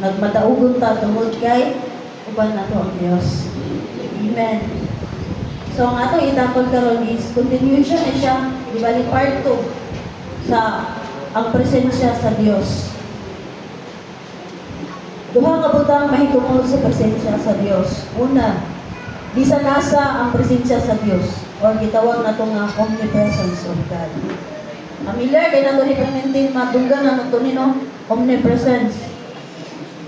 nagmadaugon ta tungod kay uban nato ang Dios. Amen. So ang atong itakod karon is continuation na siya, di ba, ni part 2 sa ang presensya sa Dios. Duha ka butang mahitungod sa presensya sa Dios. Una, bisan nasa ang presensya sa Dios or gitawag nato nga omnipresence of God. Familiar kay nato ni Clementine madunggan na nato ni no omnipresence.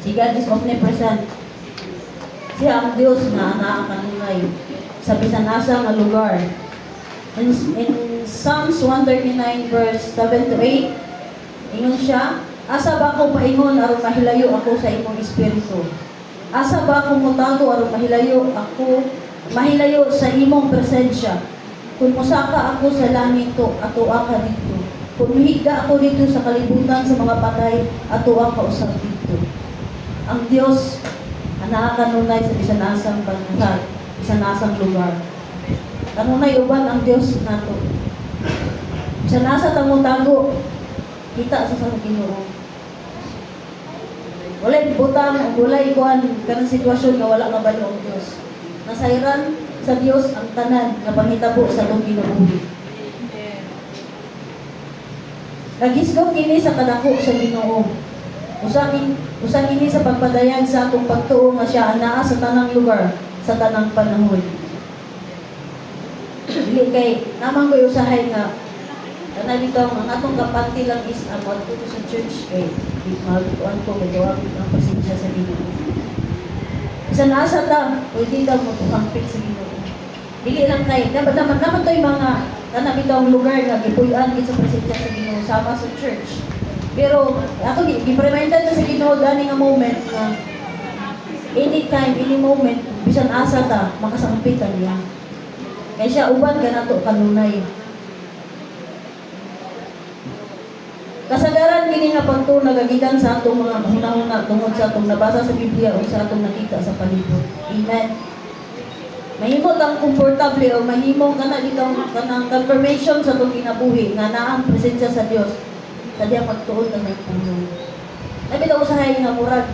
Si God is omnipresent. Siya ang Dios na anaa kanunay sa bisan asa nga lugar. In Psalms 139 verse 7 to 8, ingon siya, asa ba ako paingon aron mahilayo ako sa imong espiritu? Asa ba ako mutago aron mahilayo sa imong presensya? Kung musaka ako sa langit to, atoa ka dito. Kung mihiga ako dito sa kalibutan sa mga patay, atoa ka usab dito. Ang Dios anaa kanunay sa bisan asang bansa, bisan asang lugar. Kanunay uban ang Dios nato. Bisan asa ta motago, kita sa Ginoo. Walay butang, walay kuan kanang sitwasyon nga wala mabalo ang Dios. Nasayran sa Dios ang tanan nga panghitabo sa atong kinabuhi. Nagisgot kini sa kadako sa Ginoo. Usa kini sa pagpadayan sa atong pagtuo nga siya anaa sa tanang lugar, sa tanang panahon. Dili kay namang ko'y usahay nga kanang bitaw ang atong kapanti lang is amot ko sa church kay magtuan ko gawag ang presensya sa Ginoo. Sa nasa ta, pwede daw mo tukampit sa Ginoo. Dili lang kay dapat to'y mga kanang bitaw lugar nga gipuy-an gid sa presensya sa Ginoo sama sa church. Pero ato gi-reminder na sa Ginoo gani nga moment nga anytime, any moment bisan asa ta makasampitan niya. Kaya siya uban kanato kanunay. Kasagaran kini nga pagtuo nagagikan sa atong mga hunahuna tungod sa atong nabasa sa Biblia o sa atong nakita sa palibot. Amen. Mahimo tang komportable o mahimo kana ditong kanang confirmation sa atong kinabuhi nga naa ang presensya sa Dios. Sa diya pagtuon ta sa puno. Labi daw usahay nga murag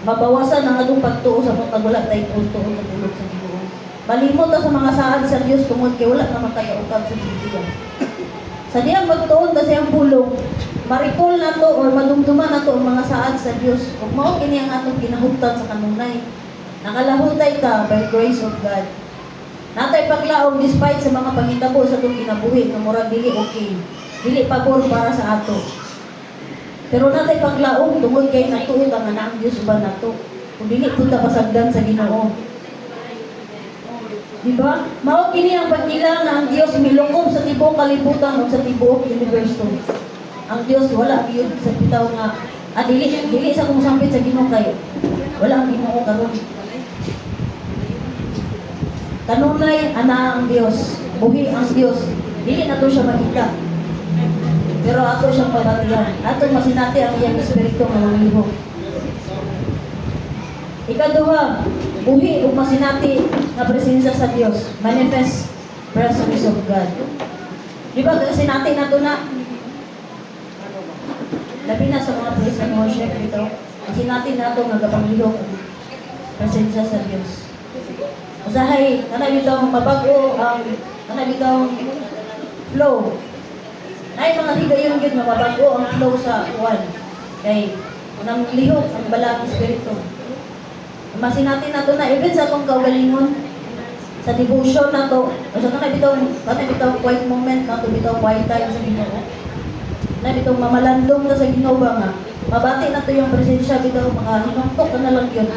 mabawasan ang atong pagtuo sa pagwala tay tuon sa tulog sa Ginoo. Malimot ta sa mga saad sa Dios tungod kay wala na magkayautab sa Biblia. Sa diyang magtuon ta siyang pulong, marikol na to or madumduman na to ang mga saad sa Dios. Ug mao kini ang atong kinahuttan sa kanunay. Nakalahutay ta by grace of God. Natay paglaom despite sa mga panghitabo sa atong kinabuhi nga murag dili okay. Dili pabor para sa ato. Pero natay paglaom tungod kay natuo ta nga ang Dios uban nato. Kung dili pud ta pasagdan sa Ginoo. Diba? Mao kini ang pagkila na ang Dios milukob sa tibuok kalibutan o sa tibuok universo. Ang Dios wala gyud sa bitaw nga dili sa kung sampit sa Ginoo kay wala ang Ginoo karon. Kanunay ana ang Dios, buhi ang Dios. Dili nato siya makita. Pero ato siyang pagatian. Ato masinati ang iyang espiritu nga manglihok. Ikaduha, buhi ug masinati nga presensya sa Dios, manifest presence of God. Di ba kasi natin nato na labi na sa mga praise and worship dito, kasi natin nato nga gapanglihok presensya sa Dios. Usahay kana bitaw mabago ang kana bitaw flow. Ay mga higayon gyud mabago ang flow sa kuan. Kay unang lihok ang balang espiritu. Masin natin nato na even sa atong kaugalingon sa devotion nato o sa kanang bitaw quiet moment nato bitaw quiet time sa Ginoo na bitaw mamalandong ta sa Ginoo ba nga mabati nato yung presensya bitaw makahinungtok ka na lang yun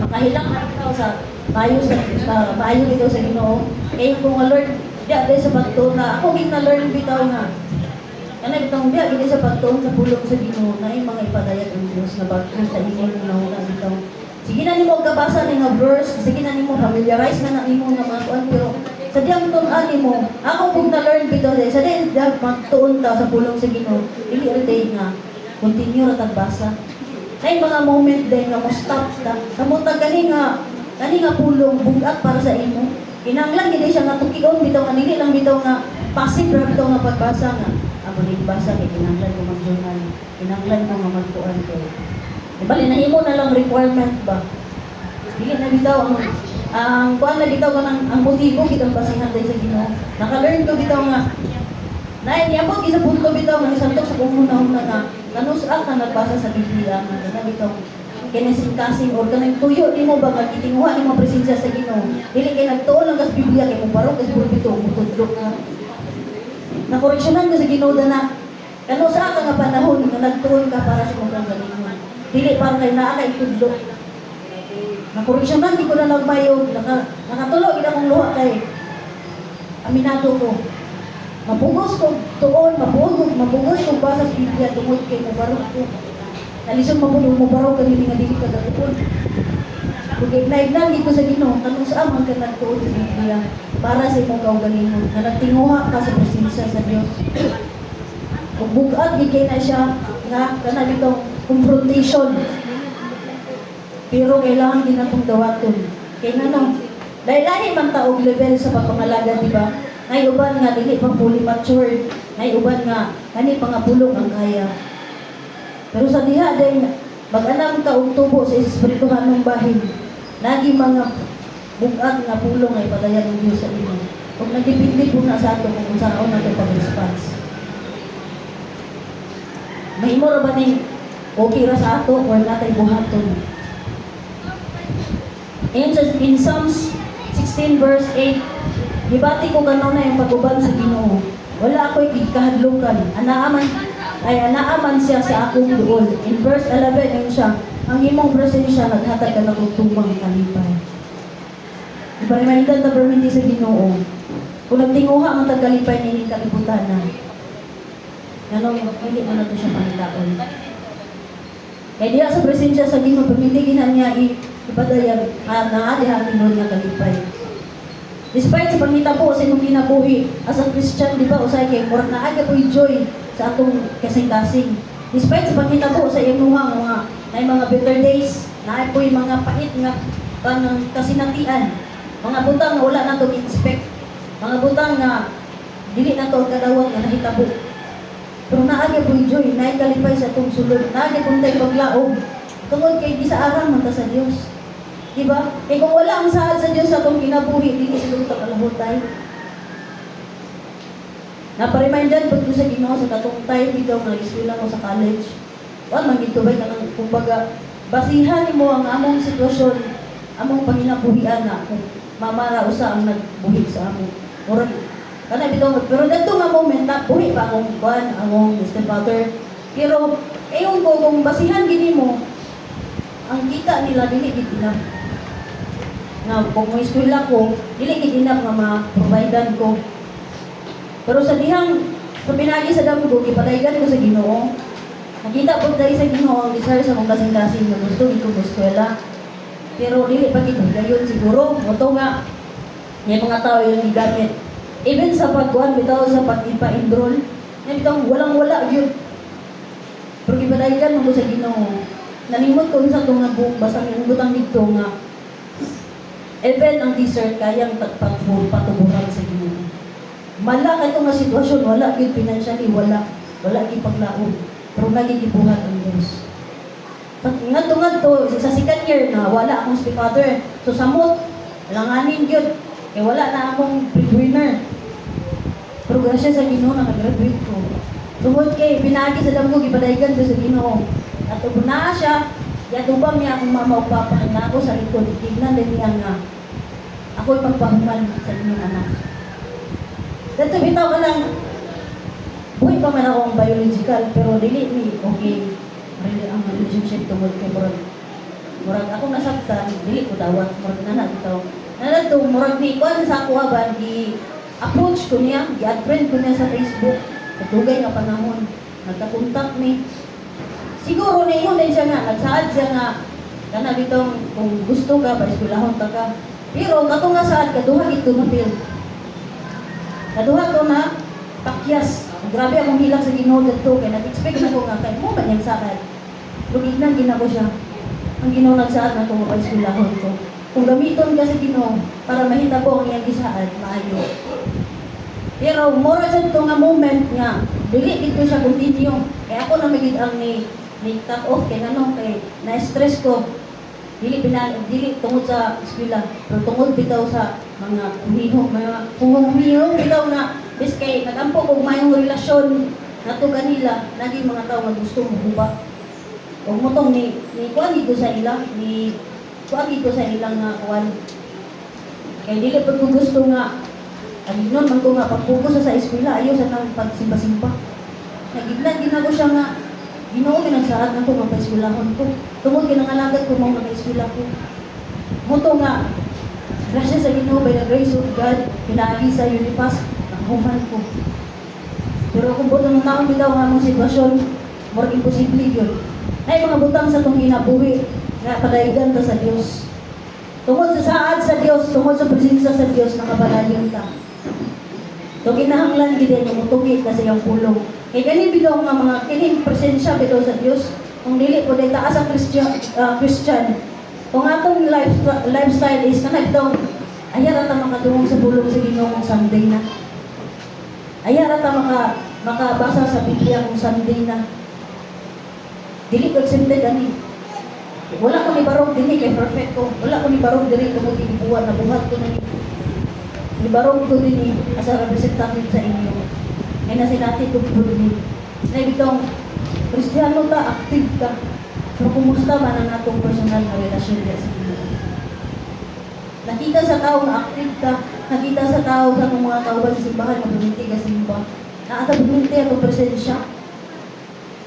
makahilak na bitaw sa maayo bitaw sa Ginoo kay kung Lord diya sa pagtuon na ako gid na learn bitaw nga kana bitaw diya gid sa pagtuon sa pulong sa Ginoo na ay mga ipadayag ang Dios na bago sa imong na bitaw. Sige na nimo kabasa ni nga verse, sige na nimo familiarize na nimo nga mga kuan pero sa diyang tun-an nimo, ako kung na-learn bitaw sa diyang magtuon ta sa pulong sa Ginoo, dili day nga continue ra tag basa. Kay mga moment day nga mo stop ta. Kamutag kani nga pulong bugat para sa imo. Kinahanglan gid siya nga tukion bitaw nga dili lang bitaw nga passive ra bitaw nga pagbasa nga ako basa kay kinahanglan ko mag-journal. Kinahanglan ko nga magtuan ko. Di ba, linahimo na lang requirement ba? Dili na bitaw ang kuan na bitaw ka ang motibo kitang basihan tayo sa Ginoo. Naka-learn ko bitaw nga na niabot isa punto bitaw nga santok sa kumuna-una na kanus-a ka nagbasa sa Biblia nga na bitaw kinesing-kasing or kanang tuyo di mo ba magtitinguhan ni mo presensya sa Ginoo. Dili kay nagtuon lang kas Biblia kay mo baro kas pulpito mo tudlok na. Nakoreksyonan ko sa Ginoo na kanus-a ka nga panahon nga nagtuon ka para sa mga galingon. Dili para kay naa kay tudlok. Nakoreksyonan di ko na nagmayog, nakatulog gid akong luha kay aminado ko. Mapugos ko tuon, mapugos ko basa sa Biblia tungod kay mabaro ko. Nalisod mo baro kanini nga dili ka gapon. Kung ignaignan di ko sa Ginoo, kanus amang ka nagtuon sa Biblia para sa imong kaugalingon. Na nagtinguha ka sa presensya sa Dios. Kung bugat gid kay na siya nga kana bitong confrontation. Pero kailangan din natong dawaton. Kaya nga no, dahil man taog level sa pagpangalaga, di ba? Ngay uban nga, dili pang fully matured. Ngay uban nga, kani pangapulong ang kaya. Pero sa diha, dahil mag-anam ka og tubo sa espirituhan ng bahin, nagi mga bugat nga pulong ay padayan ng Diyos sa inyo. Kung nagdipindi po na sa ato kung saan na ito pag-response. May imo ra ba ning okay ra sa ato or natay buhaton? In Psalms 16 verse 8, hibati ko kanuna yung pag-uban sa Ginoo. Wala ako'y kahadlukan. Anaaman siya sa akong duol. In verse 11, yun siya, ang imong presensya naghatag ka nagtutubang kalipay. Iparimahindan ta perminti sa Ginoo. Kung nagtinguha ang tagalipay ni kalibutan na, ganun, hindi mo na ito siya pangitaon. Kaya diya sa presensya sa Ginoo, pamiliginan niya ipadayag naadihatin doon nga kalipay. Despite sa pangitabo sa imong kinabuhi as a Christian, di ba, usay kay murag naaga po'y joy sa atong kasing-kasing. Despite sa pangitabo sa imong mga better days, naay po'y mga pait nga kanang kasinatian. Mga butang nga wala na to i-expect. Mga butang nga dili na to kadawat nga nahitabo. Pero naaga po'y joy, naay kalipay sa atong sulod. Naaga po'y tayo paglaog. Tungod kay di sa aram man ta sa Dios. Diba? Eh kung wala ang saad sa Diyos sa itong kinabuhi, hindi siguro ito kalahutay. Naparimindan po ko sa Ginoo sa katong time dito nga nag-eskwela ko sa college. Wala man gito ba kanang kumbaga basihan mo ang among sitwasyon, among panginabuhian na kung mamara usa ang nagbuhi sa among. Murag kana bitaw pero dito nga moment na buhi pa akong kuan among stepfather. Pero ayon ko kung basihan gini mo ang kita nila dili gid enough. Na kung may eskwela ko, dili gid enough nga ma-providean ko. Pero sa dihang sa pinagi sa damo ko, ipadayon ko sa Ginoo. Nakita po tayo sa Ginoo ang desire sa mga kasing-kasing na gusto ito sa eskwela. Pero dili pa gid gayon siguro. Moto nga may mga tao yung gigamit. Even sa pagkuhan bitaw sa pag-ipa-enroll, bitaw walang-wala gyud. Pero ipadayon mo sa Ginoo. Nalimot ko sa itong nabuk, basta may butang dito nga even ang desert kayang patuburan sa Ginoo. Mala ka itong sitwasyon, wala gid financially, wala gid paglaom. Pero nagigibuhat ang Diyos. Ngadto sa second year na wala akong stepfather. So samot, langanin gyud. Eh wala na akong breadwinner. Pero grasya sa Ginoo nakagraduate ko. Tungod kay pinagi sa damo gipadayon ko sa Ginoo. At na siya, yatubang niya akong mama o papa na ako sa likod. Tignan din niya nga, ako'y magpahuman sa inyong anak. Dito bitaw ka lang, buhay pa man akong biological, pero dili ni, okay, really ang relationship tungod kay murag ako nasabtan, dili ko dawat, murag na bitaw. Nanato, murag ni, kuhan sa ako aban, approach ko niya, i-add friend ko niya sa Facebook, katugay nga panahon, nagka-contact ni, siguro na yun din siya nga, nagsaad siya nga, kana bitong kung gusto ka, pa-eskulahon ta ka. Pero kato nga saad, kaduha ito na feel. Kaduha to na pakyas. Grabe akong hilang sa Ginoo dito, kaya nag-expect na ko nga, kaya mo ba niyang saad? Lugignan din ako siya. Ang Ginoo nagsaad na ito, pa-eskulahon ko. Kung gamiton ka sa Ginoo, para mahitabo ang iyang isaad, maayo. Pero mura sa ito nga moment nga, dili dito siya continue. Kaya ako na magiging ang ni cut off kay ano kay na-stress ko. Dili tungod sa eskwela, pero tungod bitaw sa mga humihong bitaw na bis kay nagampo kog mayong relasyon nato ganila naging mga tao nga gusto mo huba. Ug motong ni kuan dito sa ila, ni kuan dito sa ilang nga kuan. Kay dili pud ko gusto nga nun man ko nga pag-focus sa eskwela ayo sa nang pagsimba-simba. Nagignan din ako siya nga Ginoo ginagsaad na ko nga pa-eskwelahon ko. Tungod kinangalagat ko mga eskwela ko. Muto nga, grasya sa Ginoo by the grace of God, pinaagi sa Unipas, nakahuman ko. Pero kung buto ng taon bitaw nga mong sitwasyon, more imposible yun. Na mga butang sa itong hinabuhi, nga padayigan ta sa Diyos. Tungod sa saad sa Diyos, tungod sa presensya sa Diyos, nakabalayon ta. So kinahanglan gid yung mutugi ka sa iyong pulong. Kay gani bigaw nga mga kining presensya bitaw sa Dios, kung dili po day taas ang Christian. Kung atong lifestyle is kana bitaw ayara ta makadungog sa pulong sa Ginoo kung Sunday na. Ayara ta makabasa sa Biblia kung Sunday na. Dili ko accepted ani. Wala ko ni barog dinhi kay perfect ko. Wala ko ni barog diri tungod gibuhat na buhat ko na ni. Ni barog ko dinhi as a representative sa inyo. Ay nasinati ko po din. Na bitong Kristiyano ta, active ka. Pero kumusta man ang atong personal na relasyon sa Ginoo? Nakita sa tao na active ka, nakita sa tao sa mga kauban sa simbahan na buminti ka simba. Naata buminti atong presensya.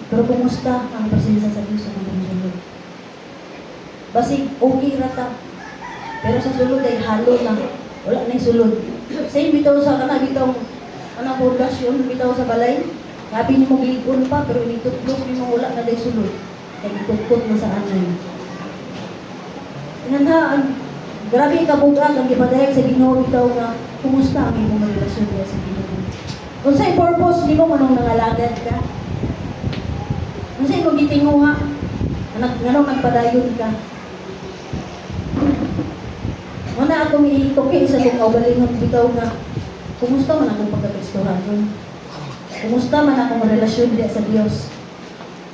Pero kumusta ang presensya sa Diyos sa mga sulod? Basig, okay rata. Pero sa sulod ay halo na. Wala na yung sulod. Same bitaw sa kana bitong anang pundasyon bitaw sa balay. Sabi ni mo gilikon pa pero nitutlog ni mo wala na day sulod. Kaya itutkot na sa anay. Inanhaan, grabe ka bugat ang ipadayag sa Ginoo bitaw nga kumusta ang imong relasyon niya sa Ginoo. Kung sa'y purpose ni mo manong nangalagad ka. Kung sa'y mo gitinguha, nga magpadayon ka. Muna atong iituki sa itong kaugalingon bitaw nga kumusta man akong pagkakristohanon? Kumusta man akong relasyon diya sa Dios?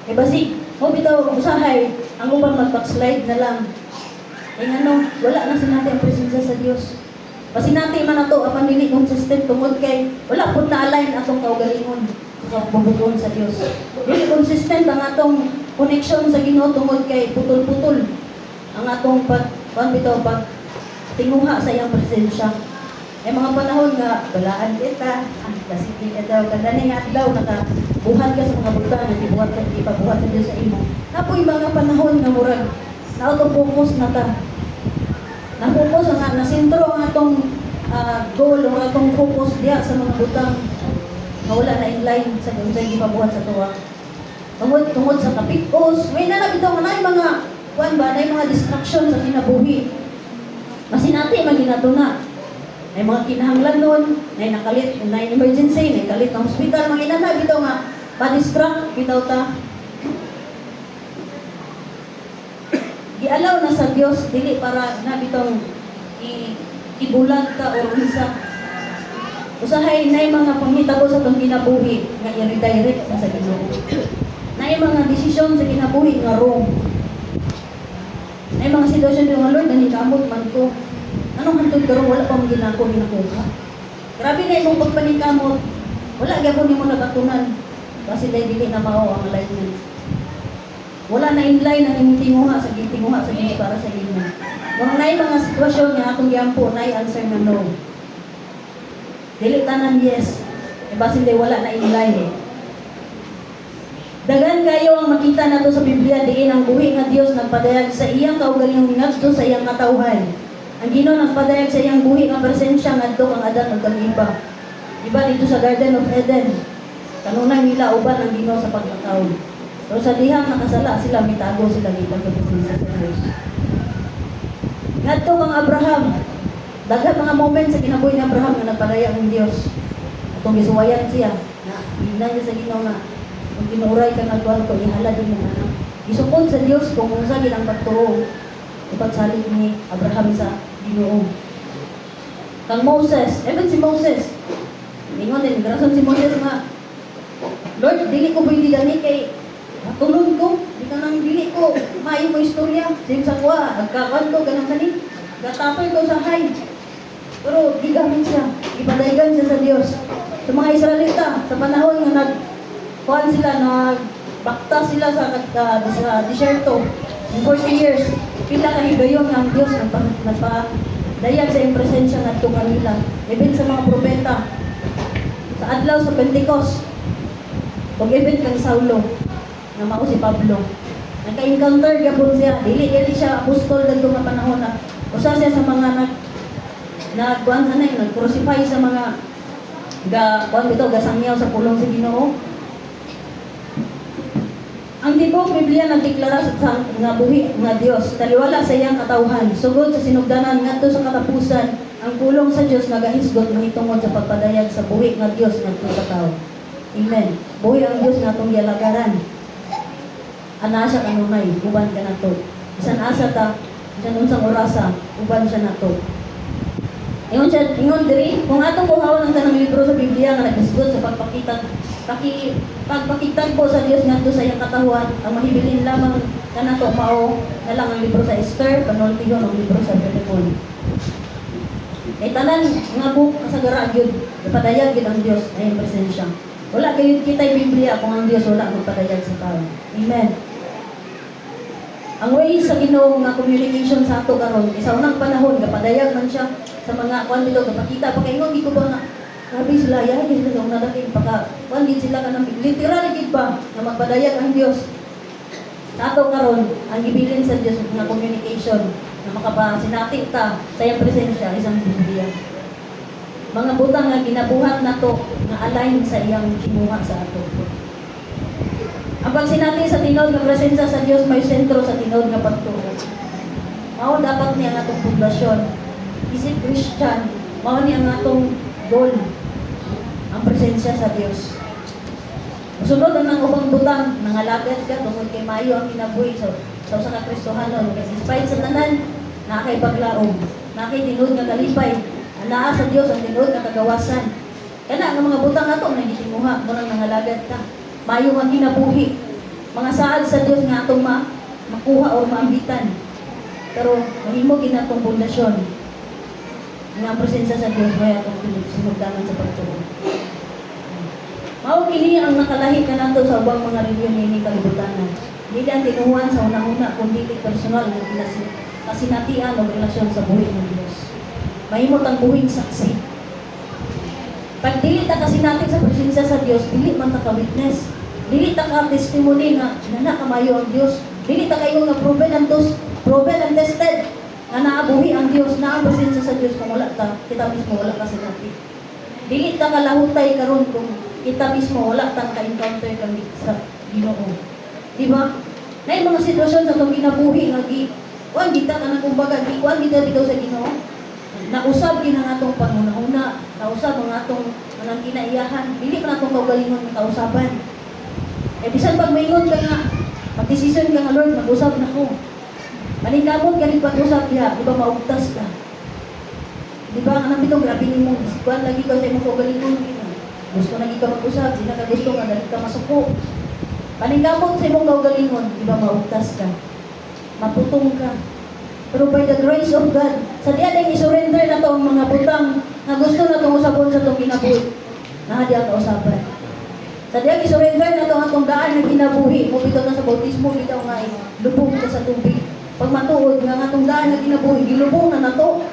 Eh basi, mo bitaw usahay, ang ubang mag-backslide na lang. Eh ano, wala na sinati ang presensya sa Dios. Basi natin man ato apan dili consistent tungod kay wala pud na align atong kaugalingon sa bubuton sa Dios. Dili consistent ang atong connection sa Ginoo tungod kay putol-putol ang atong bitaw tinguha sa iyang presensya. May mga panahon nga, balaan kita, kasi daw, kadani nga daw, nakabuhat ka sa mga butang, ipabuhat sa Diyos sa imo. Napoy mga panahon nga murag, na-auto-focus na ta. Na-focus nga, nasintro ang atong goal, o atong focus diya sa mga butang, na wala na in-line sa kung sa'yo ipabuhat sa tuwa. Tungod sa kapikos, may nalabitaw nga na mga, mga distraction sa kinabuhi. Masinati, maginato na. May mga kinahanglan nun, may nakalit, may emergency, may kalit ng hospital, mga inanay, bitaw nga, pa-distract, bitaw ta. Gialaw na sa Diyos, dili para na bitong ibulag ka o isa. Usahay na mga panghitabo sa itong kinabuhi, nga i-redirect na sa Ginoo. Na mga desisyon sa kinabuhi nga wrong. Na mga sitwasyon yung Lord, nanikamot man ko. Anong hantod karong wala pang ginakuha? Grabe na imong pagpanikamot. Wala gyapon nimo nagatunan. Kasi dahil dili na mao ang alignment. Wala na inline ang imong tinguha sa Diyos para sa inyo. Kung nay mga sitwasyon nga atong giampo, nay answer na no. Dili tanan yes. E basi dahil wala na inline. Dagan kayo ang makita nato sa Biblia diin ang buhi nga Dios nagpadayag sa iyang kaugalingon ngadto sa iyang katawhan. Ang Ginoo nagpadayag sa iyang buhi nga presensya ngadto kang Adan ug kang Eva. Diba dito sa Garden of Eden, kanunay nila uban ang Ginoo sa pagkataon. Pero sa dihang nakasala sila, mitago sila dito sa presensya sa Diyos. Ngadto kang Abraham, daghan mga moment sa kinabuhi ni Abraham nga nagpadayag ang Dios. Atong gisuwayan siya na hina niya sa Ginoo nga kung tinuray ka nagkuhan ko, ihala din mo anak. Isupod sa Diyos kung unsa gid ang pagtuo. Ipagsalig ni Abraham sa Ginoo. Kang Moses, even si Moses, Ingon din, rason si Moses nga, Lord, dili ko pwede gani kay natulog ko, di ka nang dili ko, maayo mo istorya, sin sa kuha, agkakan ko, ganang kani, gatapoy ko sa hay. Pero di gamit siya, ipadayagan siya sa Dios. Sa mga Israelita, sa panahon nga kuhan sila, nagbakta sila sa disyerto, in 40 years, pila ka higayon ang Dios, nagpadayag sa iyong presensya nga ito kanila. Even sa mga propeta, sa adlaw sa Pentecost, kung even kang Saulo, na mao si Pablo, nagka-encounter gapon siya, dili siya apostol dito nga panahon na usa siya sa mga nag-crucify sa mga gasangyaw sa pulong sa Ginoo. Ang tibok Biblia nagdeklara sa nga buhi nga Dios, taliwala sa iyang katawhan, sugod sa sinugdanan ngadto sa katapusan, ang pulong sa Dios nagahisgot mahitungod sa pagpadayag sa buhi nga Dios ngadto sa tawo. Amen. Buhi ang Dios natong yalagaran. Ana siya kanunay, uban ka nato. Bisan asa ta, bisan unsang orasa, uban siya nato. Ingon diri, kung atong kuhawan ang tanang libro sa Biblia nga naghisgot sa pagpakitag po sa Dios ngadto sa iyang katawhan, ang mahibilin lamang kanato mao na lang ang libro sa Esther, panultihon ang libro sa Philemon. Kay tanan nga book kasagara gyud padayag gyud ang Dios ay presensya. Wala kayo kita'y Biblia kung ang Dios wala magpadayag sa tao. Amen. Ang way sa Ginoo nga communication sa ato karon, isa unang panahon kapadayag man siya sa mga kwan dito, kapakita pa kayo, hindi ko ba nga grabe sila, yahin sila na nadating pagka kwan din sila ka ng literal gid ba na magpadayag ang Dios sa ato karon, ang ibilin sa Dios nga communication na makapasinati ta sa iyang presensya isang Biblia. Mga butang nga ginabuhat nato nga align sa iyang kinuha sa ato. Ang pagsinati sa tinod nga presensya sa Dios may sentro sa tinod nga pagtuo. Mao dapat niya nga atong pundasyon. Isip Christian, mao niya nga atong goal. Ang presensya sa Dios. Sunod ang ubang butang, nangalagad ka tungod kay maayo ang kinabuhi sa usa ka Kristohanon. Kasi despite sa tanan, nakay paglaom, nakay tinod nga kalipay, anaa sa Dios ang tinod nga kagawasan. Kana ang mga butang ato na gitimuha, murang nangalagad ka. Maayo ang kinabuhi. Mga saad sa Dios nga atong makuha o maambitan. Pero mahimo ginatong pundasyon. Nga ang presensya sa Dios may atong sinugdanan sa pagtuo. Mao kini ang nakalahi kanato sa ubang mga reliyon ini kalibutanan. Dili ang tinuhuan sa unang-una kundi personal nga kasinatian o relasyon sa buhi ng Dios. Mahimot ang buhing saksi. Pag dili ta kasinati sa presensya sa Dios, dili man ta ka-witness. Dili ta ka-testimony nga nana kamayo ang Dios. Dili ta kayo nga proven and tested nga naabuhi ang Dios, na ang presensya sa Dios kung wala ta, kita mismo wala ka sinati. Dili ta kalahutay karon kung kita mismo wala tang ka-encounter kami sa Ginoo. Di ba? Nay mga sitwasyon sa itong kinabuhi nga kuan kita ka na kumbaga kuan kita bitaw sa Ginoo. Nausab kin ang atong pangunahuna, nausab ang atong anang kinaiyahan, dili pa natong kaugalingon nga kausaban. Bisan pag maingon ka nga, mag-decision ka nga, Lord, mag-usab na ko. Maningkamot ka rin pag-usab diha, di ba maugtas ka? Di ba ang nabitong grabe ni mo, kuan lagi ka sa imong kaugalingon kita. Gusto na ka mag-usab, di na ka gusto nga, dali ka masuko. Paningkamot sa imong kaugalingon, di ba maugtas ka? Maputong ka. Pero by the grace of God, sa diya dahil isurrender na to ang mga butang na gusto na itong usapon sa itong kinabuhi. Nakadiya ka usapan. Sa diya isurrender na to ang itong daan na kinabuhi. Kung ito na sa bautismo, bitaw nga lubog ka sa tubig. Pag matuod nga itong daan na kinabuhi, gilubong na to.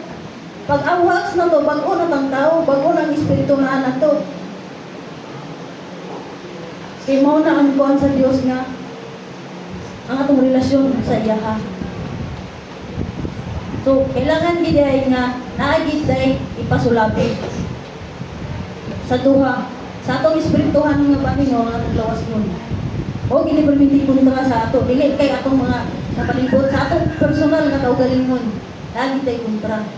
Pag awas na to, bago na tang tao, bago na ang espiritu na anak to. Kaya mo na ang kuhan sa Diyos nga ang atong relasyon sa iyaha. So, kailangan giday nga naagid day ipasulabi sa duha. Sa atong espirituhan nga Panginoon nga lawas nun. O giniperminti kontra sa ato. Dili kay atong mga kapalibot sa atong personal nga kaugalingon. Naagid day kontra.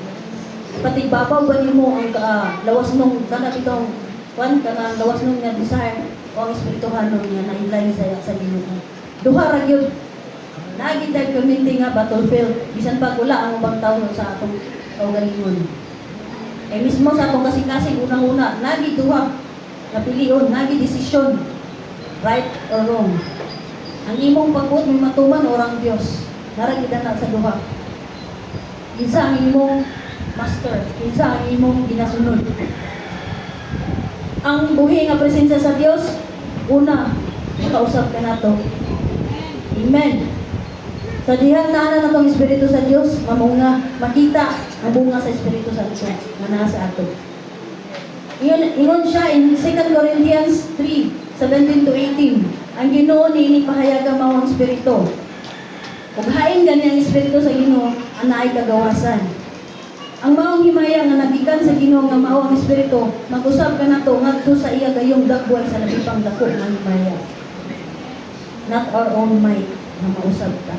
Pati babaw ba nimo ang lawas nung kana bitong kuan kana lawas nung nga desire o ang espirituhan nung nga nailay sa Ginoo. Duha ra gyud. Naagid tayo community nga battlefield. Bisan pa wala ang ubang tao sa atong kaugalingon. Mismo sa atong kasing-kasing unang-una, naagid duha. napilion, nagi desisyon, right or wrong. Ang imong pagbuot may matuman orang Dios. Naragida na sa duha. Kinsa ang imong master, kinsa ang imong ginasunod. Ang buhi nga presensya sa Dios, una, makausap ka nato. Amen. Sa dihang naanan natong Espiritu sa Dios, mamunga, makita ang bunga sa Espiritu Santo nga naa sa ato. Ingon siya in 2 Corinthians 3:17 to 18. Ang Ginoo niini pahayagan mao ang Espiritu. Ug hain gani ang Espiritu sa Ginoo anaay kagawasan. Ang maong himaya nga nagikan sa Ginoo nga mao ang Espiritu, mag-usab ka nato ngadto sa iya gayong dagway sa labi pang dako nga himaya. Not our own might na mausab ka.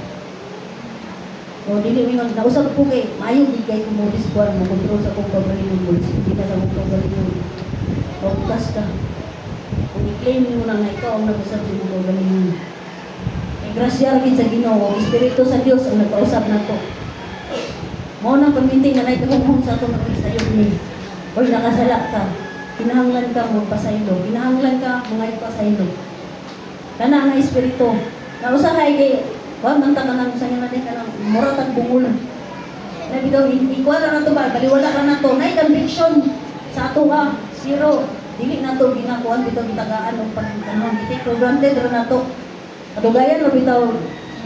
O dili mingon nausab ko kay maayo gid kay kumodis ko mo kontrol sa kong pagalingon mo. Hindi na sa kong pagalingon. Focus ka. Kung i-claim mo na nga ikaw ang nag-usab sa kong pagalingon. Ay grasya gid sa Ginoo, Espiritu sa Dios ang nagpausab nato. Mao nang paminting nga nay kagumon sa ato nga sayop ni. Oy nakasala ka. Kinahanglan ka mo pasaylo. Kinahanglan ka mga ipasaylo. Kana nga Espiritu. Nausahay kay wa man ta kanang sa nga ka nang moratag bungol. Nabi daw ikuha na to ba baliwala ra na to nay conviction sa ato ka zero dili na to ginakuan bitaw gitagaan og panahon dili for granted ra na to. Adugayan lo bitaw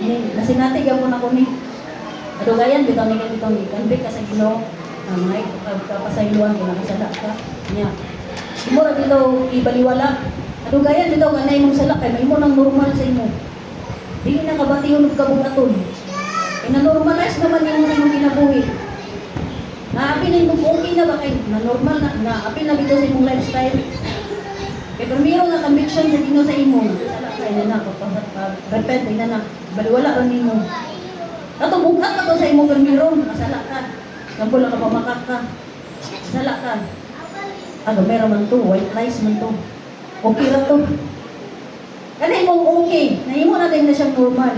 ni nasinati gyapon ako ni. Adugayan bitaw ni convict ka sa Ginoo. Mga kapasayloan kung nakasala ka niya. Mura bitaw ibaliwala. Adugayan bitaw kanay mong sala kay mahimo nang normal sa imo. Dili na kabatiyon og kabugaton. Ina-normalize naman yung imong kinabuhi. Naapi na yung okay na ba kay na normal na naapi na bitaw sa imong lifestyle. Kaya primero nga conviction sa Ginoo sa imo. Sala kay na repent na baliwala ra nimo. Kato bugat ka to sa imong primero, masala ka. Nampo lang ka pamakat ka. Sala ka. Ano meron man to, white lies man to. Okay ra to. Kanay mong okay, nahimo na din na siyang normal.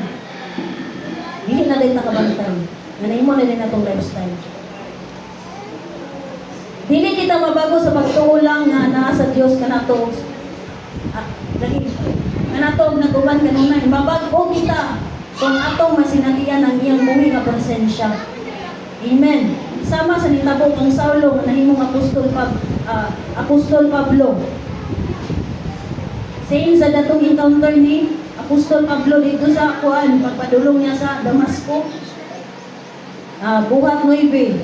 Dili na din nakabantay. Nahimo na din na itong lifestyle. Dili kita mabago sa pagtuulang nga naa sa Dios kanato. Lagi kanato naguban kanuna, mabago kita kung atong masinatian ang iyang buhi nga presensya. Amen. Sama sa nitabok ang Saulo nga nahimong Apostol Pablo. Same sa datong encounter ni Apostol Pablo dito sa kuan pagpadulong niya sa Damasco. Buhat 9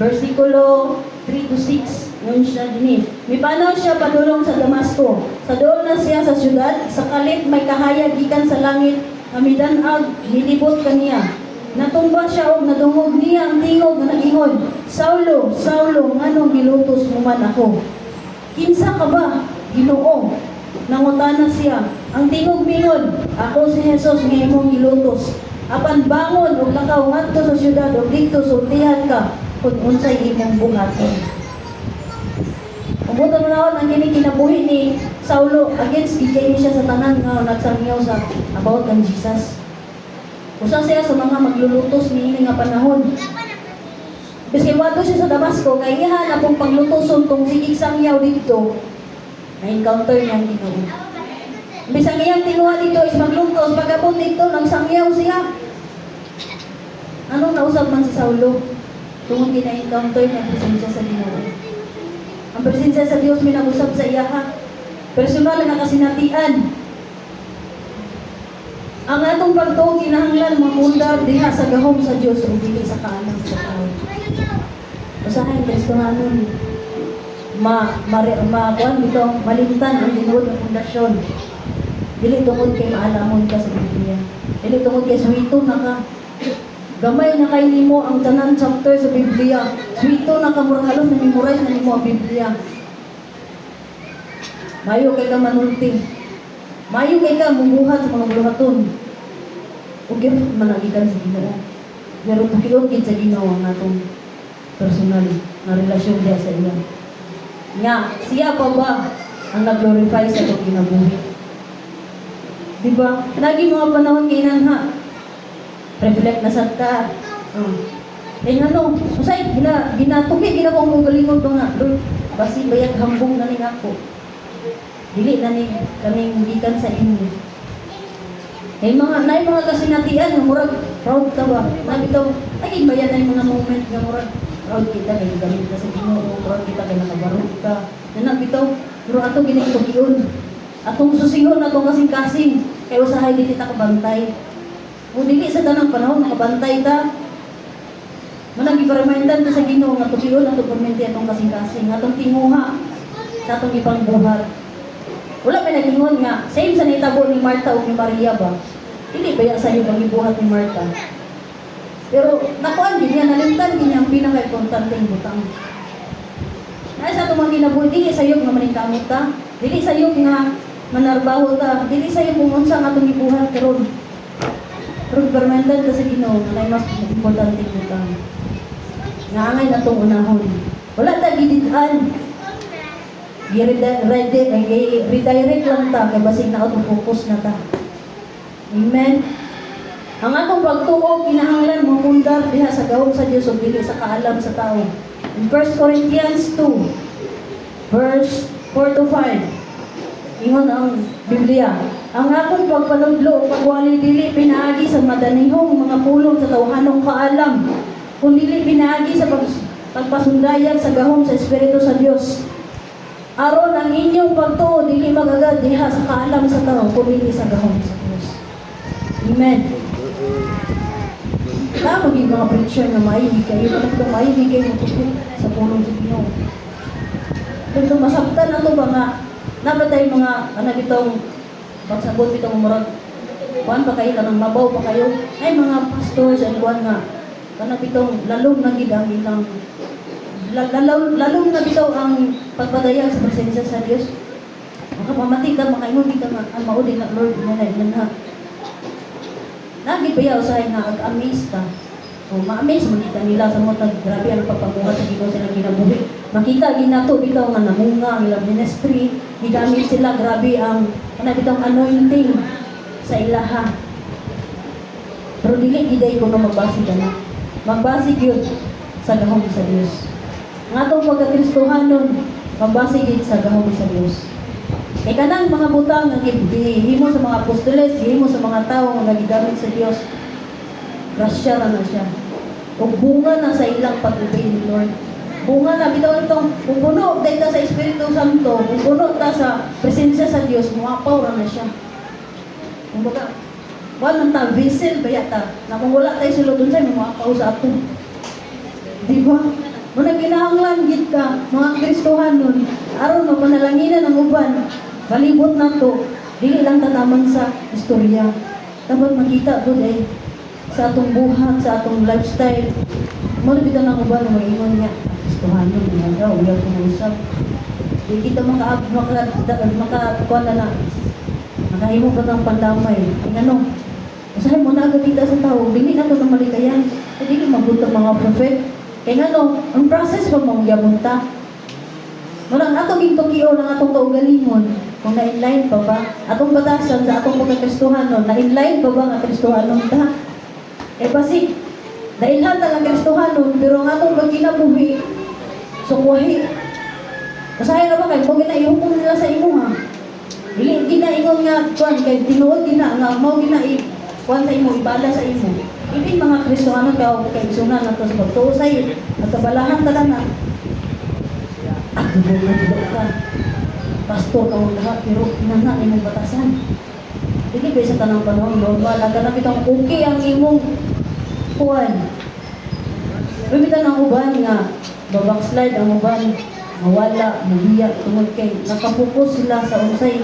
versikulo 3 to 6 yun siya din. Mipanaw siya padulong sa Damasco. Sa doon na siya sa syudad, sa kalit may kahayag gikan sa langit, kamidanag nilibot kaniya. Natumba siya og nadungog niya ang tingog nga nagingon, Saulo, Saulo, nganong gilutos mo man ako? Kinsa ka ba? Ginoo. Nangutana siya, ang tingog mingon, ako si Jesus nga imong gilutos. Apan bangon ug lakaw ngadto sa syudad ug dito sultihan ka kung unsay imong buhaton. Umuton na ang kini kinabuhi ni Saulo against gikay siya sa tanan nga nagsangyaw sa about ang Jesus. Usa siya sa mga maglulutos niini nga panahon. Biski wato siya sa Damasco kay iya na pong paglutoson kung sigig sangyaw dito. Na-encounter niya ang Ginoo. Bisang iyang tinuha dito is maglutos, pagkabot dito, nagsangyaw siya. Anong nausap man si Saulo? Tungod kina-encounter niya ang presensya sa Ginoo. Ang presensya sa Diyos may nag-usap sa iya ha. Personal na nakasinatian. Ang atong pagtuo kinahanglan mamundar diha sa gahom sa Diyos o dili sa kaanang sa tao. Usahay Kristohanon. Kuan dito, malimtan ang tinuod ng pundasyon. Dili tungod kay maalamon ka sa Biblia. Dili tungod kay suwito na ka. Gamay na kay nimo ang tanan chapter sa Biblia. Suwito na ka murag halos na memorize na nimo ang Biblia. Mayo kay ka manulting. Mayo kay ka mumuhat sa mga buluhaton. Ug gyud managikan sa Ginoo. Pero tukiyon sa Ginoo ang atong personal na relasyon diha sa iya. Nga, siya pa ba ang nag-glorify sa itong kinabuhi? Diba? Lagi mga panahon kainan ha. Reflect na sad ka. Kaya nga no, usay, ginatuki, ginakong magalingon ko nga, Lord, basi bayag hambong na ning ako. Dili na ni kaming gikan sa inyo. Ay mga kasinatian nga murag proud ta ba? Nabitaw ay bayan ay mga moment nga murag proud kita kay gamit ka sa Ginoo, proud kita kay nakabarog ka. Nabitaw pero ato ginitugion. Atong susingon atong kasing-kasing kay usahay dili ta kabantay. Kung dili sa tanang panahon makabantay ta, manang iparemindan ta sa Ginoo nga tugion atong permente atong kasing-kasing, atong tinguha sa atong ipangbuhat. Wala may nagingon nga, same sa naitabo ni Martha o ni Maria ba? Hindi ba sa iyo ang ibuhat ni Martha? Pero nakuan din niya, nalimtan din niya ang pinaka-importanteng butang. Dahil sa itong mga kinabuhi, dili sa iyo nga maningkamot ta, dili sa iyo nga manarbaho ta, dili sa iyo kung unsa nga itong ibuhat karon. Pero permandan ta sa Ginoo nga may mas importanteng butang. Naangay na itong unahon. Wala ta gididan. I-redirect lang ta kay basig na auto-focus na ta. Amen. Ang atong pagtuo kinahanglan mapundar diha sa gahom sa Dios ug dili sa kaalam sa tao. In 1 Corinthians 2 verse 4 to 5. Ingon ang Biblia, ang akong pagpanudlo o pagwali dili pinaagi sa madanihong mga pulong sa tawhanong kaalam, kundi dili pinaagi sa pagpasundayag sa gahom sa Espiritu sa Dios. Aron ang inyong pagtuo dili magagad diha sa kaalam sa tao kundi sa gahom sa Dios. Amen. Tama yung mga preacher na maibig kayo, kung maibig kayo sa pulong sa Ginoo. Kung masabtan na ito ba nga, nabatay mga anak itong pagsabot itong murag, kuhan pa kayo, kanang mabaw pa kayo, ay mga pastors and kuhan nga, kanang itong lalong na gidang ilang lalong na bitaw ang pagpadayag sa presensya sa Diyos. Makapamati ka, makaingon ka nga, ang mauli na Lord, na. Lagi ba yaw sa nga ag-amaze ka? O ma-amaze, makita nila sa mga grabe ang pagpamuhat sa Ginoo sila kinabuhi. Makita ginato bitaw nga namunga ang ilang ministry, gigamit sila, grabe ang bitaw anointing sa ilaha. Pero dili giday ko na magbasig na. Magbasig yun sa gahom sa Diyos. Ang atong pagkakristohanon, magbasig yun sa gahom sa Diyos. Kaya kanang mga butang nga gihimo sa mga apostoles, gihimo sa mga tao nga nagigamit sa Dios. Grasya na siya. O bunga na sa ilang pag-obey ni Lord. Bunga na bitaw itong kung puno dahil sa Espiritu Santo, kung puno ta sa presensya sa Dios, muapaw na siya. Kumbaga, wala ta vessel ba yata na kung wala tayo sulod dun sa muapaw sa ato. Di ba? Muna kinahanglan gid ka, mga Kristohanon, aron mapanalanginan ang uban, balibot na to, dili lang tatamang sa istorya. Dapat makita to sa atong buhat, sa atong lifestyle. Muna kita ng uban na mag-ingon niya, Kristohanon, mga daw, uyaw kumusap. Di kita makakuha na nakahimo pa ng pandamay. Ang ano, usahay mo na agad kita sa tao, dili na to na malikayan, dili mabuntang mga prophet. Kaya nga no, ang process pa mong yamunta. Walang atong gintukiyo ng atong kaugalingon, kung na-inline pa ba, atong batasan sa atong pagkakristohanon, na-inline pa ba ang kristohanon ta? Eh basi, nainhan ta ang kristohanon, pero ang atong pagkinabuhi, sukwahi. Usahay na ba kayo, kung ginaihukom nila sa imo ha? Dili, ginaingon nga, kuwan, kay tinuod gina, nga mau kuwan sa imo, ibala sa imo. Ibig mga Kristohanon kay sunan na ito sa pagtuo sa iyo. At kabalahan ka na. At dubog ka. Pastor ka mo lahat, pero pinanga imong batasan. Hindi ba sa tanang panahon, normal. Nagkanap itong okay ang imong kuwan. Pimitan ang uban nga, babackslide ang uban, mawala, mahiya, tungod kay nakapokus sila sa unsay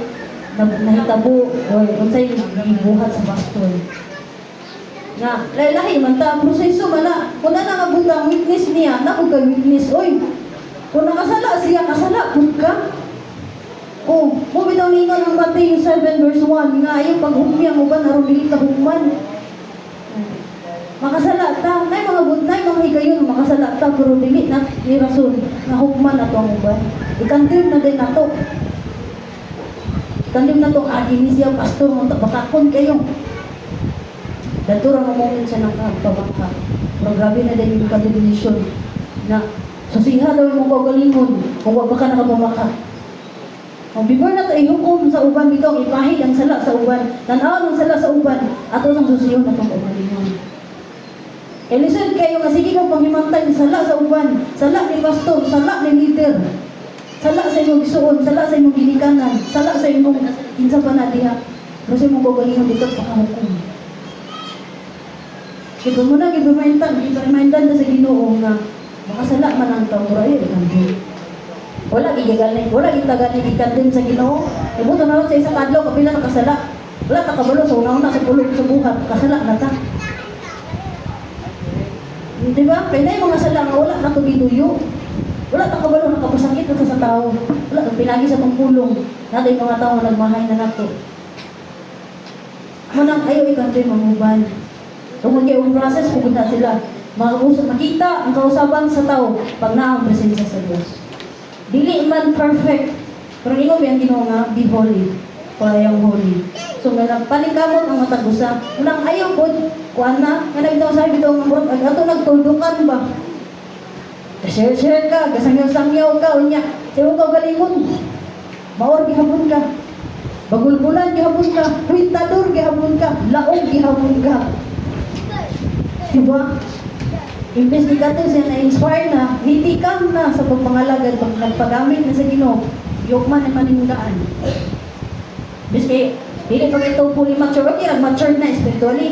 nahitabo o unsay gibuhat sa pastor. Nga, lahi-lahi man ta, proseso man na. Kung na nakabutang witness niya, na kung ka witness, oy, kung nakasala siya, kasala, kung ka. O, bumitaw ningon ang Matthew 7 verse 1, nga yung paghumya mo ba, naroon bilit na human. Makasala ta, na mga butnay, mga higayon, makasala ta, pero dili na ni rason, na hukman na to ang uban. Ikandim na din na to. Ikandim na to, agin siya, pastor, mo, bakakon kayo. Datura mo moment siya ng pabangka. Pero grabe na din yung ka-definition na susiha daw yung kagalingon kung wag ka nakapamaka. Before na ito ihukom sa uban bitong ipahid ang sala sa uban, tanaw ng sala sa uban, ato sang susiyon na itong kagalingon. E listen kayo nga sige kong panghimantay sala sa uban, sala ni pastor, sala ni leader, sala sa imong gisuon, sala sa imong ginikanan, sala sa imong kinsa pa na diha. Pero sa imong kagalingon dito pakahukom. Kaya mo na giparemindan na sa Ginoo nga makasala man ang taong rayo ikandem. Wala gigagaling, wala gitagaling ikandem sa Ginoo. Ibuto na sa isang adlaw kapila nakasala. Wala ta kabalo sa una-una sa pulong sa buhat, kasala na ta. Di ba? Kaya na yung mga sala nga wala na ito giduyo. Wala ta kabalo nakapasakit na sa tao. Wala ta pinagi sa tong pulong. Nato yung mga tao nga nagmahay na nato. Manang ayaw ikandem ang uban. Kung mag-iong process, pupunta sila. Makita ang kausaban sa tao pag naang presensya sa Diyos. Dili man perfect, pero ingon ba ang Ginoo nga, be holy, kayang holy. So, paningkamot ang matagusa. Unang ayaw po, kuhan na, nga nagdaw sa bitaw ng murag, ato nagtuldukan ba? Share ka, kasangyaw-sangyaw ka, unya, siya ka galingon. Maor gihapon ka. Bagulbulan gihapon ka, kwintador gihapon ka, laog gihapon ka. Diba? Imbes di ka siya na-inspire na, nitikam na sa pagpangalagad, pag nagpagamit na sa Ginoo, yukman na maninggaan. Imbes kay, dili pag ito fully mature, okay, nag-mature na spiritually.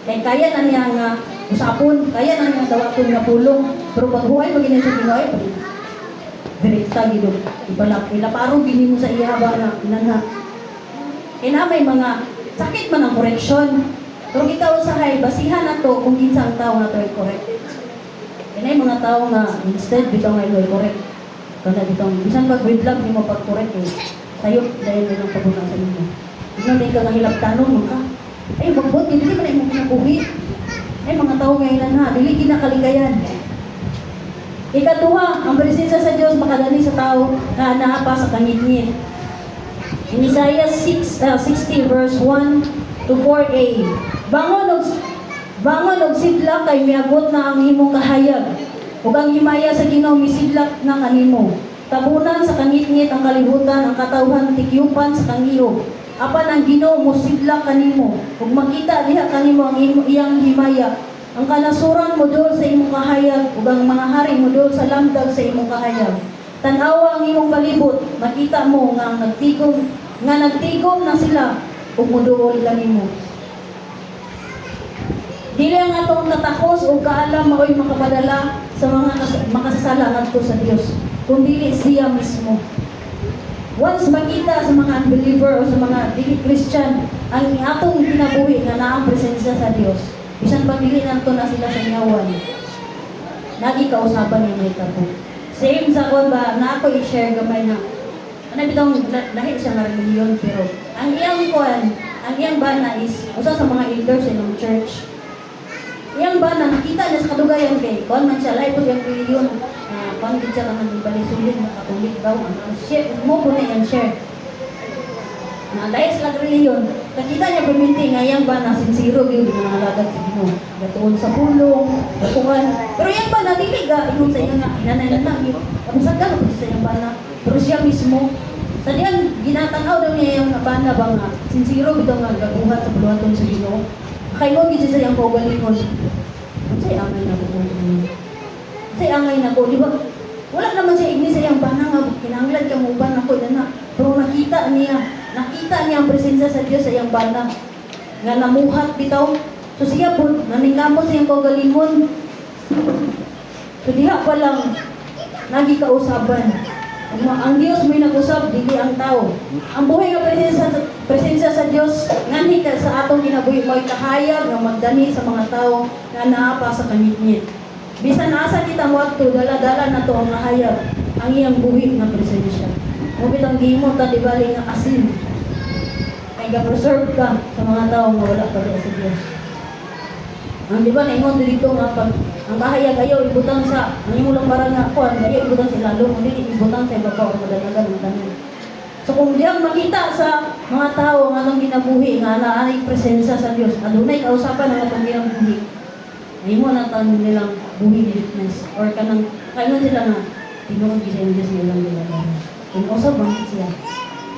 Kaya na niya nga usapon, kaya na niya dawaton nga pulong, pero pag huway magiging sa Ginoo, ay direkta gino. Ilaparo gini mo sa iya ba na inanha. Kaya na may mga sakit man ang correction. Pero ikaw usahay, basihan na to kung kinsa ang tao na to ay correct. Yan ay mga tao nga, instead, bitaw nga ay correct. Kaya bitaw, bisan pag breedlove, hindi mo pag-correct eh. Sayo, dahil din ang paguna sa inyo. Tignan din ka nga hilaptanon mo ka. Ay, magbot, hindi man ay mo pinapuhi. Ay, mga tao ngayon na, dili kinakaligayan. Ikaduha, ang presensya sa Diyos makadali sa tao na naapa sa kangit-ngit. In Isaiah 60 verse 1 to 4a. Bangon og sidlak kay miabot na ang imong kahayag. Ug ang himaya sa Ginoo misidlak na kanimo. Tabunan sa kangit-ngit ang kalibutan, ang katawhan tikyupan sa kangiyo. Apan ang Ginoo mo sidlak kanimo. Ug makita diha kanimo ang iyang himaya. Ang kanasuran mo dol sa imong kahayag ug ang mga hari mo dol sa lamdag sa imong kahayag. Tan-awa ang imong palibot, makita mo nga nagtigom na sila ug moduol kanimo. Dili ang atong katakos o kaalam mao'y makapadala sa mga makasasala ngadto sa Dios, kundi siya mismo. Once makita sa mga unbeliever o sa mga dili Christian ang atong kinabuhi nga naang presensya sa Dios, bisan pag dili nanto na sila sa nyawan, lagi kausapan niya may tapo. Same sa kon ba na ako i-share gamay na ano bitong lahi siya nga reliyon, pero ang iyang bana is usa sa mga elders ng church. Iyang bana nakita niya sa kadugayan kay kon man siya lahi po yung reliyon na pangit siya lang ng balisulin na katulik daw ang share mo po na yan share na lahi sila reliyon. Nakita niya perminti nga iyang bana sincero gyud nga nalagad sa Ginoo, gatuon sa pulong gatuan, pero iyang bana dili ga ingon sa iya nga inanay na gyud ang sagad ko sa iyang bana. Pero siya mismo, sa diyan, ginatanaw daw niya yung bana ba nga, sincero bitaw nga gaguhat sa buluhaton sa Ginoo. Kay mo gid sa iyang kaugalingon. Unsay angay na ko. Unsay angay na ko, di ba? Wala naman siya igni sa iyang bana nga kinahanglan ka mo uban ako na. Pero nakita niya ang presensya sa Dios sa iyang bana. Nga namuhat bitaw. So siya po, naningkamot sa iyang kaugalingon. So diha pa lang, nagikausaban. Ang Diyos mo'y nag-usap, dili ang tao. Ang buhay nga presensya sa Diyos, ngani ka sa atong kinabuhi mo'y kahayag nga magdani sa mga tao na naapa sa kangit-ngit. Bisan asa kita mo ato, dala-dala na to ang kahayag, ang iyang buhi nga presensya. Mubit ang gimo ta di bali nga asin. Ay ga-preserve ka sa mga tao nga wala pa sa Diyos. Ang di ba naingon dito nga pag ang kahayag ayaw ibutang sa ang imulang barang nga kuan ayaw ibutang sa lalo kundi ibutang sa ibabaw o madalagan ng tanan. So kung diyan makita sa mga tao nga atong ginabuhi nga naa ay presensya sa Dios, adunay kausapan ang atong ginabuhi. Mahimo na tan nilang buhing witness or kanang kayo sila nga tinuod gid sa Diyos nilang ginagawa. Kung usab man siya.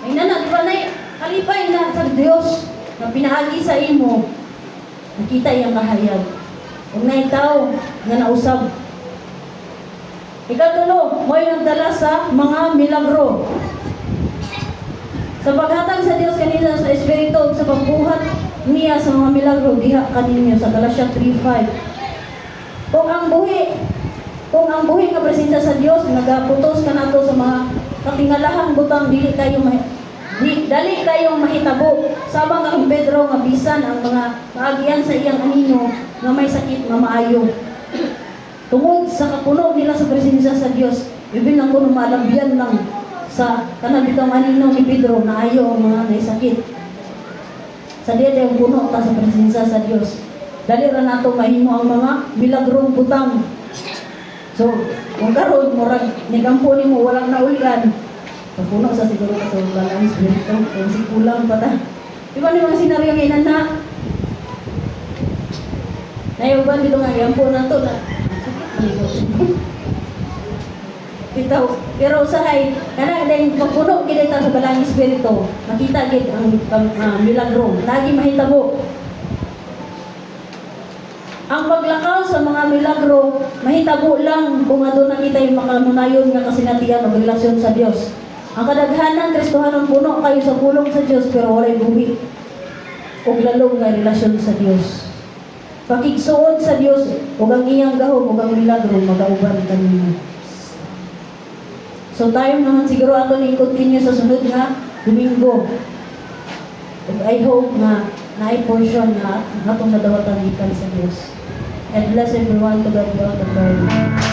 Ay nana, di ba na kalipay na sa Diyos na pinaagi sa imo, nakita iyang kahayag. Kung naitaw nga nausab. Ikatulo, mo'y nagdala sa mga milagro. Sa paghatag sa Diyos kanina sa Espiritu sa pagbuhat niya sa mga milagro diha kaninyo sa Galatia 3:5. Kung ang buhi nga presensya sa Dios nagaputos kanato sa mga katingalahang butang dali kayong mahitabo sabang ang Pedro nga bisan ang mga kaagian sa iyang anino nga may sakit nga maayo. Tungod sa kapuno nila sa presensya sa Dios, bibil lang kuno malabyan lang sa kanang bitong anino ni Pedro na ayo ang mga may sakit. Sa diya ang puno ta sa presensya sa Dios. Dali ra nato mahimo ang mga milagrong butang. So, kung karon murag nigampo nimo walang naulian, puno sa siguro ka sa balance spirito, kung si kulang pa ta. Di ba ni mga senaryo ngayon na nayuban dito nga gampo na to na bitaw. Pero usahay, kana dahil pagpuno gid ta sa balance spirito, makita gid ang milagro, lagi mahitabo. Ang paglakaw sa mga milagro, mahitabo lang kung aduna kita yung makanunayon nga kasinatian o relasyon sa Dios. Ang kadaghanan Kristohanon puno kayo sa pulong sa Dios pero walay buhi o lalong nga relasyon sa Dios. Pakigsuod sa Dios ug ang iyang gahom ug ang milagro magauban kanimo. So tayo naman siguro ato ni continue sa sunod nga Domingo. And I hope na na-portion na atong nadawatan gikan sa Dios. And bless everyone to God be all the glory.